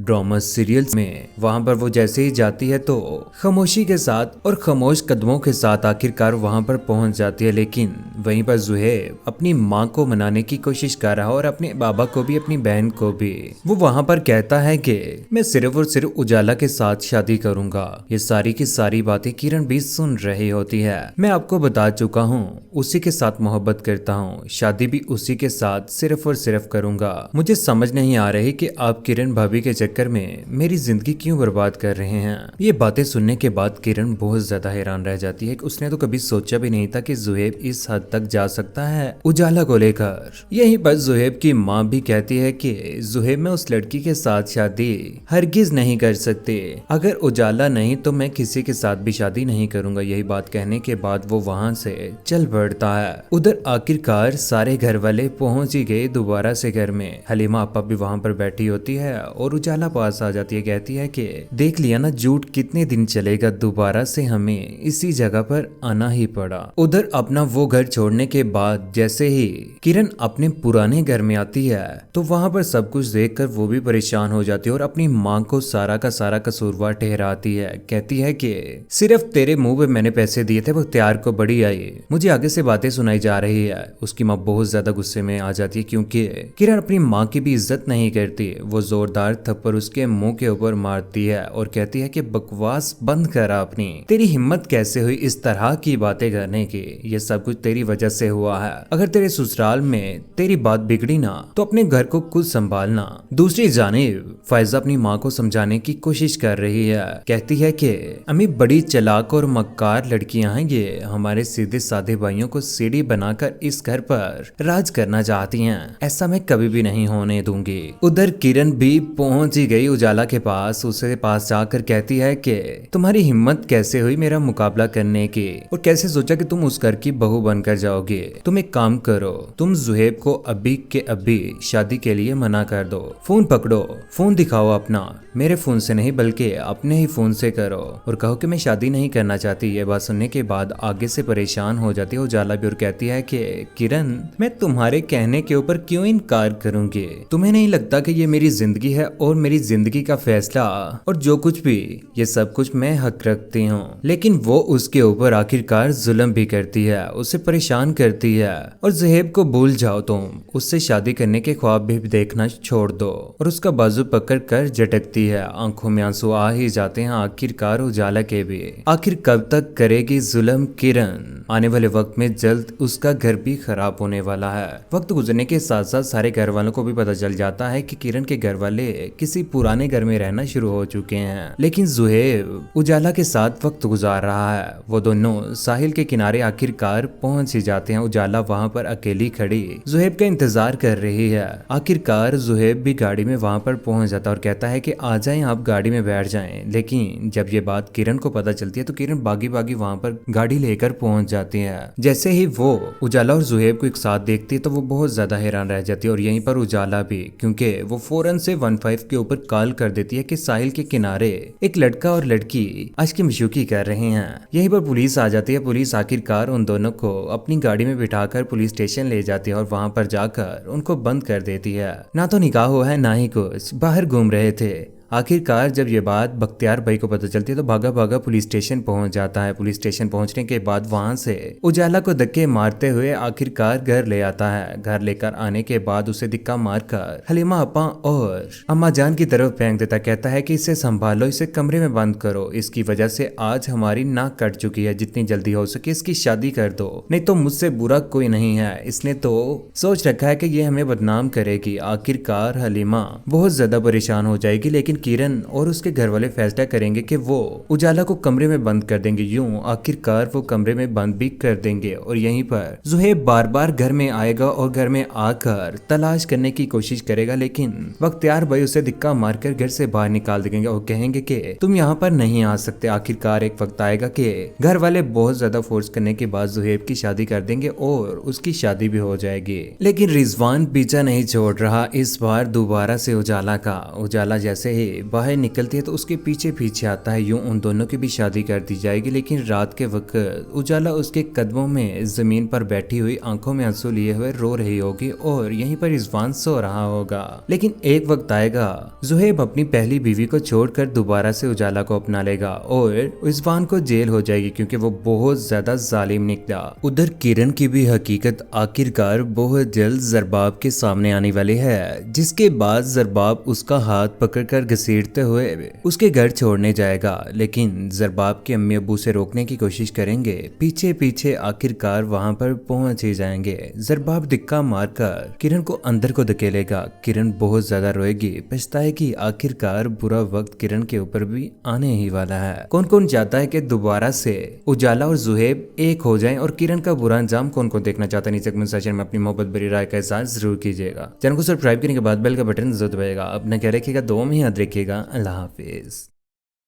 Drama serials में। वहां पर वो जैसे ही जाती है तो खामोशी के साथ और खामोश कदमों के साथ आखिरकार वहां पर पहुंच जाती है। लेकिन वहीं पर जुहैब अपनी माँ को मनाने की कोशिश कर रहा है और अपने बाबा को भी, अपनी बहन को भी। वो वहां पर कहता है कि मैं सिर्फ और सिर्फ उजाला के साथ शादी करूंगा। ये सारी की सारी बातें किरण भी सुन रही होती है। मैं आपको बता चुका हूँ, उसी के साथ मोहब्बत करता हूँ, शादी भी उसी के साथ सिर्फ और सिर्फ करूंगा। मुझे समझ नहीं आ रही कि आप किरण भाभी के चक्कर में मेरी जिंदगी क्यों बर्बाद कर रहे हैं। ये बातें सुनने के बाद किरण बहुत ज्यादा हैरान रह जाती है। उसने तो कभी सोचा भी नहीं था कि जुहैब इस हद तक जा सकता है उजाला को लेकर। यहीं पर जुहैब की माँ भी कहती है कि जुहैब मैं उस लड़की के साथ शादी हरगिज नहीं कर सकते। अगर उजाला नहीं तो मैं किसी के साथ भी शादी नहीं करूंगा। यही बात कहने के बाद वो वहां से चल पड़ता है। उधर आखिरकार सारे घर वाले पहुंच ही गए दोबारा से घर में। हलीमा आपा भी वहां पर बैठी होती है और उजाला पास आ जाती है। कहती है कि देख लिया ना, झूठ कितने दिन चलेगा, दोबारा से हमें इसी जगह पर आना ही पड़ा। उधर अपना वो घर छोड़ने के बाद जैसे ही किरण अपने पुराने घर में आती है तो वहां पर सब कुछ देखकर वो भी परेशान हो जाती है और अपनी माँ को सारा का सारा कसूरवार ठहराती है। कहती है कि सिर्फ तेरे मुंह पे मैंने पैसे दिए थे, वो त्यार को बड़ी आई, मुझे आगे से बातें सुनाई जा रही है। उसकी माँ बहुत ज्यादा गुस्से में आ जाती है क्योंकि किरण अपनी माँ की भी इज्जत नहीं करती। वो जोरदार थप्पड़ उसके मुंह के ऊपर मारती है और कहती है कि बकवास बंद कर अपनी, तेरी हिम्मत कैसे हुई इस तरह की बातें करने की, ये सब कुछ तेरी वजह से हुआ है। अगर तेरे ससुराल में तेरी बात बिगड़ी ना तो अपने घर को खुद संभालना। दूसरी जानिब फायजा अपनी माँ को समझाने की कोशिश कर रही है। कहती है कि अम्मी बड़ी चालाक और मक्कार लड़कियां हैं, ये हमारे सीधे साधे भाइयों को सीढ़ी बनाकर इस घर पर राज करना चाहती हैं। ऐसा मैं कभी भी नहीं होने दूंगी। उधर किरण भी पहुंच ही गई उजाला के पास। उसके पास जाकर कहती है कि तुम्हारी हिम्मत कैसे हुई मेरा मुकाबला करने की, और कैसे सोचा कि तुम उस घर की बहू बनकर जाओगे। तुम एक काम करो, तुम जुहैब को अभी के अभी शादी के लिए मना कर दो। फोन पकड़ो, फोन दिखाओ अपना, मेरे फोन से नहीं बल्कि अपने ही फोन से करो, और कहो कि मैं शादी नहीं करना चाहती। ये बात सुनने के बाद आगे से परेशान हो जाती है उजाला भी और कहती है कि किरण मैं तुम्हारे कहने के ऊपर क्यों इनकार करूंगी। तुम्हें नहीं लगता कि ये मेरी जिंदगी है और मेरी जिंदगी का फैसला और जो कुछ भी, ये सब कुछ मैं हक रखती हूँ। लेकिन वो उसके ऊपर आखिरकार जुल्म भी करती है, उसे परेशान करती है। और जुहैब को भूल जाओ, तुम उससे शादी करने के ख्वाब भी देखना छोड़ दो। और उसका बाजू पकड़ कर झटकती है। आंखों में आंसू आ ही जाते हैं आखिरकार उजाला के भी। आखिर कब तक करेगी जुल्म किरण। आने वाले वक्त में जल्द उसका घर भी खराब होने वाला है। वक्त गुजरने के साथ साथ सारे घर वालों को भी पता चल जाता है कि किरण के घर वाले किसी पुराने घर में रहना शुरू हो चुके हैं। लेकिन जुहैब उजाला के साथ वक्त गुजार रहा है। वो दोनों साहिल के किनारे आखिरकार पहुंच ही जाते हैं। उजाला वहां पर अकेली खड़ी जुहैब का इंतजार कर रही है। आखिरकार जुहैब भी गाड़ी में वहां पर पहुंच जाता है और कहता है कि आ जाएं, आप गाड़ी में बैठ जाएं। लेकिन जब ये बात किरण को पता चलती है तो किरण बागी बागी वहां पर गाड़ी लेकर पहुंच जाती है। जैसे ही वो उजाला और जुहैब को एक साथ देखती है तो वो बहुत ज्यादा हैरान रह जाती है, और यहीं पर उजाला भी, क्योंकि वो फौरन से 15 के ऊपर कॉल कर देती है कि साहिल के किनारे एक लड़का और लड़की आशिकी मशूकी कर रहे हैं। यहीं पर पुलिस आ जाती है। पुलिस आखिरकार उन दोनों को अपनी गाड़ी में बिठाकर पुलिस स्टेशन ले जाती है और वहां पर जाकर उनको बंद कर देती है। ना तो निकाह हुआ है ना ही कुछ, बाहर घूम रहे थे। आखिरकार जब ये बात बख्तियार भाई को पता चलती है तो भागा भागा पुलिस स्टेशन पहुंच जाता है। पुलिस स्टेशन पहुंचने के बाद वहां से उजाला को धक्के मारते हुए आखिरकार घर ले आता है। घर लेकर आने के बाद उसे धक्का मारकर हलीमा आपा और अम्मा जान की तरफ फेंक देता। कहता है कि इसे संभालो, इसे कमरे में बंद करो, इसकी वजह से आज हमारी नाक कट चुकी है। जितनी जल्दी हो सके इसकी शादी कर दो, नहीं तो मुझसे बुरा कोई नहीं है। इसने तो सोच रखा है कि ये हमें बदनाम करेगी। आखिरकार हलीमा बहुत ज्यादा परेशान हो जाएगी, लेकिन किरण और उसके घर वाले फैसला करेंगे कि वो उजाला को कमरे में बंद कर देंगे। यूं आखिरकार वो कमरे में बंद भी कर देंगे। और यहीं पर जुहैब बार बार घर में आएगा और घर में आकर तलाश करने की कोशिश करेगा, लेकिन बख्तियार भाई उसे धक्का मारकर घर से बाहर निकाल देंगे और कहेंगे कि तुम यहाँ पर नहीं आ सकते। आखिरकार एक वक्त आएगा कि घर वाले बहुत ज्यादा फोर्स करने के बाद जुहैब की शादी कर देंगे और उसकी शादी भी हो जाएगी। लेकिन रिजवान पीछा नहीं छोड़ रहा इस बार दोबारा से उजाला का। उजाला जैसे ही बाहर निकलती है तो उसके पीछे पीछे आता है। यूं उन दोनों की भी शादी कर दी जाएगी। लेकिन रात के वक्त उजाला उसके कदमों में जमीन पर बैठी हुई आंखों में आंसू लिए हुए रो रही होगी और यहीं पर रिजवान सो रहा होगा। लेकिन एक वक्त आएगा, जुहैब अपनी पहली बीवी को छोड़कर दोबारा से उजाला को अपना लेगा और रिजवान को जेल हो जाएगी क्योंकि वो बहुत ज्यादा जालिम निकला। उधर किरण की भी हकीकत आखिरकार बहुत जल्द ज़रबाब के सामने आने वाली है, जिसके बाद ज़रबाब उसका हाथ पकड़कर घसीटते हुए उसके घर छोड़ने जाएगा। लेकिन ज़रबाब के अम्मी अब्बू से रोकने की कोशिश करेंगे, पीछे पीछे आखिरकार वहां पर पहुंच ही जाएंगे। ज़रबाब दिक्का मारकर किरण को अंदर को धकेलेगा। किरण बहुत ज्यादा रोएगी, पछताएगी। आखिरकार बुरा वक्त किरण के ऊपर भी आने ही वाला है। कौन कौन चाहता है कि दोबारा से उजाला और जुहैब एक हो जाएं और किरण का बुरा अंजाम कौन कौन देखना चाहता है, नीचे कमेंट सेक्शन में अपनी मोहब्बत भरी राय का इज़हार जरूर कीजिएगा। चैनल को सब्सक्राइब करने के बाद बेल का बटन जरूर दबाइएगा। अपना क्या रखिएगा, दुआ में याद रखिएगा। अल्लाह हाफिज।